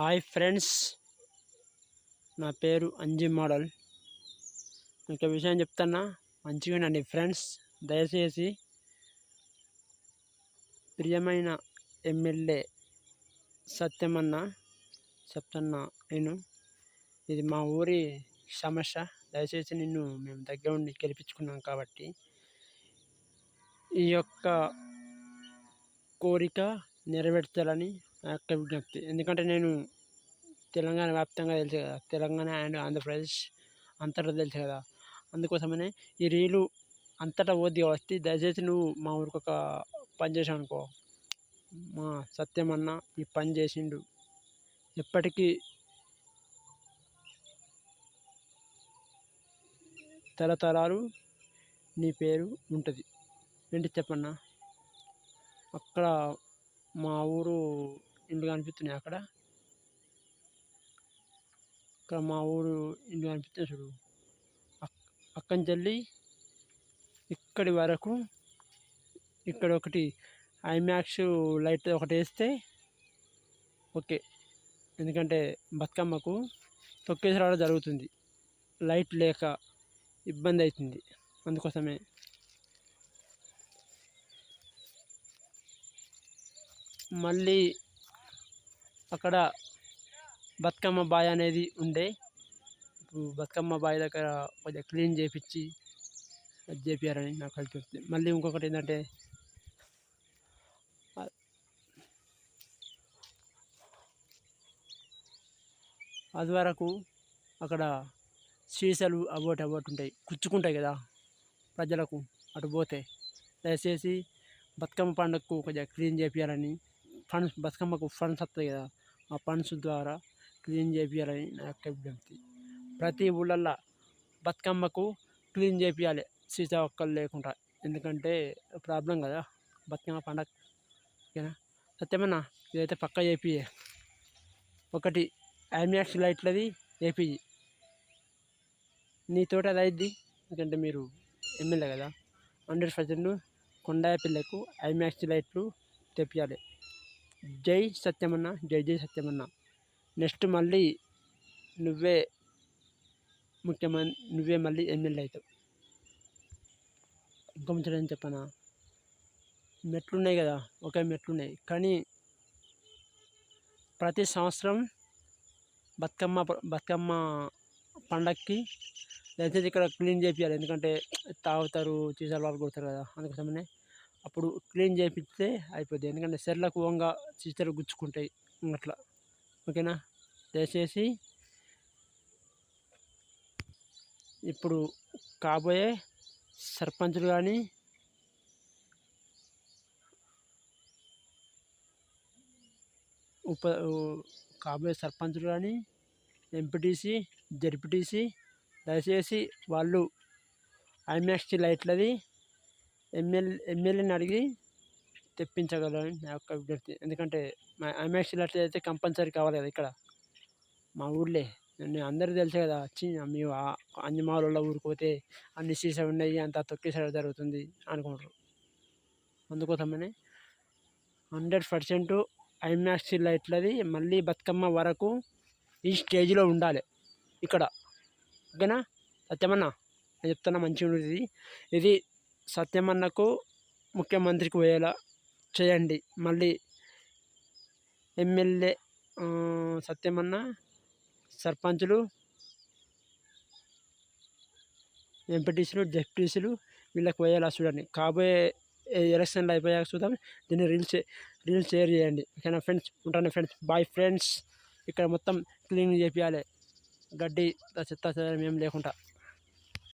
Hi friends, నా పేరు Anji model. మీకు విషయం చెప్తున్నా, మంచిగా వినండి ఫ్రెండ్స్. దయచేసి ప్రియమైన ఎమ్మెల్యే సత్యమన్న చెప్తున్నా నేను, ఇది మా ఊరి సమస్య. దయచేసి మేము దగ్గర ఉండి గెలిపించుకున్నాం కాబట్టి ఈ యొక్క కోరిక నెరవేర్చాలని నా యొక్క విజ్ఞప్తి. ఎందుకంటే నేను తెలంగాణ వ్యాప్తంగా తెలుసు కదా, తెలంగాణ అండ్ ఆంధ్రప్రదేశ్ అంతటా తెలుసు కదా. అందుకోసమనే ఈ రీలు అంతటా పోద్ది కాబట్టి దయచేసి నువ్వు మా ఊరికి ఒక పని చేసావు అనుకో. మా సత్యమన్న ఈ పని చేసిండు, ఎప్పటికీ తరతరాలు నీ పేరు ఉంటుంది. ఏంటి చెప్పన్నా? అక్కడ మా ఊరు ఇల్లు కనిపిస్తున్నాయి. అక్కడ మా ఊరు ఇల్లు కనిపిస్తుంది చూడు. అక్కడి నుంచి వెళ్ళి ఇక్కడి వరకు ఇక్కడ ఒకటి ఐమాక్స్ లైట్ ఒకటి వేస్తే ఓకే. ఎందుకంటే బతుకమ్మకు తొక్కేసి రావడం జరుగుతుంది, లైట్ లేక ఇబ్బంది అవుతుంది. అందుకోసమే మళ్ళీ అక్కడ బతుకమ్మ బాయ్ అనేది ఉండే. ఇప్పుడు బతుకమ్మ బాయ్ దగ్గర కొద్దిగా క్లీన్ చేయించి అది చేపియాలని నాకు అనిపిస్తుంది. మళ్ళీ ఇంకొకటి ఏంటంటే, అది వరకు అక్కడ సీసాలు అబోటి ఉంటాయి, కుచ్చుకుంటాయి కదా ప్రజలకు. అటు పోతే దయచేసి బతుకమ్మ పండుగకు కొద్దిగా క్లీన్ చేపియాలని, ఫండ్స్ బతుకమ్మకు ఫండ్స్ వస్తాయి కదా, ఆ ఫండ్స్ ద్వారా క్లీన్ చేపియాలని నా యొక్క విజ్ఞప్తి. ప్రతి ఊళ్ళల్లో బతుకమ్మకు క్లీన్ చేపియాలి, సీసా ఒక్కలు లేకుండా. ఎందుకంటే ప్రాబ్లం కదా బతుకమ్మ పండగ. ఓకేనా సత్యమన్నా? ఇదైతే పక్కా చేపియే. ఒకటి ఐమాక్స్ లైట్లది ఏపీ నీతోటి అది అయిద్ది. ఎందుకంటే మీరు ఎమ్మెల్యే కదా. 100% కొండాయపల్లెకు ఐమాక్స్ లైట్లు తెప్పియాలి. జై సత్యమన్న, జై జై సత్యమన్న. నెక్స్ట్ మళ్ళీ నువ్వే ముఖ్యమంత్రి, నువ్వే మళ్ళీ ఎమ్మెల్యే అవుతావు. ఇంకొంచెం చెప్పనా? మెట్లున్నాయి కదా, ఒకే మెట్లున్నాయి, కానీ ప్రతి సంవత్సరం బతుకమ్మ పండగకి దయచేసి ఇక్కడ క్లీన్ చేపియాలి. ఎందుకంటే తాగుతారు, చీసాలు వాళ్ళు కొడతారు కదా. అందుకోసమనే అప్పుడు క్లీన్ చేపిస్తే అయిపోద్ది. ఎందుకంటే సెర్లకు వంగా చీసాలు గుచ్చుకుంటాయి అట్లా. ఓకేనా? దయచేసి ఇప్పుడు కాబోయే సర్పంచులు కానీ, కాబోయే సర్పంచులు కానీ, ఎంపీటీసీ, జడ్పీటీసీ, దయచేసి వాళ్ళు ఐమాక్స్ లైట్లది ఎమ్మెల్యేని అడిగి తెప్పించగలరని నా యొక్క విజ్ఞప్తి. ఎందుకంటే ఐమాక్స్ లైట్లు అయితే కంపల్సరీ కావాలి కదా ఇక్కడ మా ఊళ్ళే. అందరూ తెలుసు కదా, మేము అంజమాల ఊరికి పోతే అన్ని సీసా ఉన్నాయి, అంతా తొక్కేసడం జరుగుతుంది అనుకుంటారు. అందుకోసమనే 100% ఐమాక్స్ లైట్లది మళ్ళీ బతుకమ్మ వరకు ఈ స్టేజ్లో ఉండాలి ఇక్కడ. ఓకేనా సత్యమన్న? నేను చెప్తున్నా, మంచిగా ఉంటుంది ఇది. సత్యమన్నకు ముఖ్యమంత్రికి పోయేలా చేయండి. మళ్ళీ ఎమ్మెల్యే సత్యమన్న, సర్పంచులు, ఎంపీటీసీలు, జెడ్పీటీసీలు వీళ్ళకి పోయేలా చూడండి. కాబోయే ఎలక్షన్లు అయిపోయాక చూద్దాం. దీన్ని రీల్స్ షేర్ చేయండి. ఓకేనా ఫ్రెండ్స్? ఉంటాను ఫ్రెండ్స్, బాయ్ ఫ్రెండ్స్. ఇక్కడ మొత్తం క్లీన్ చేపియాలి, గడ్డి చెత్త ఏం లేకుండా.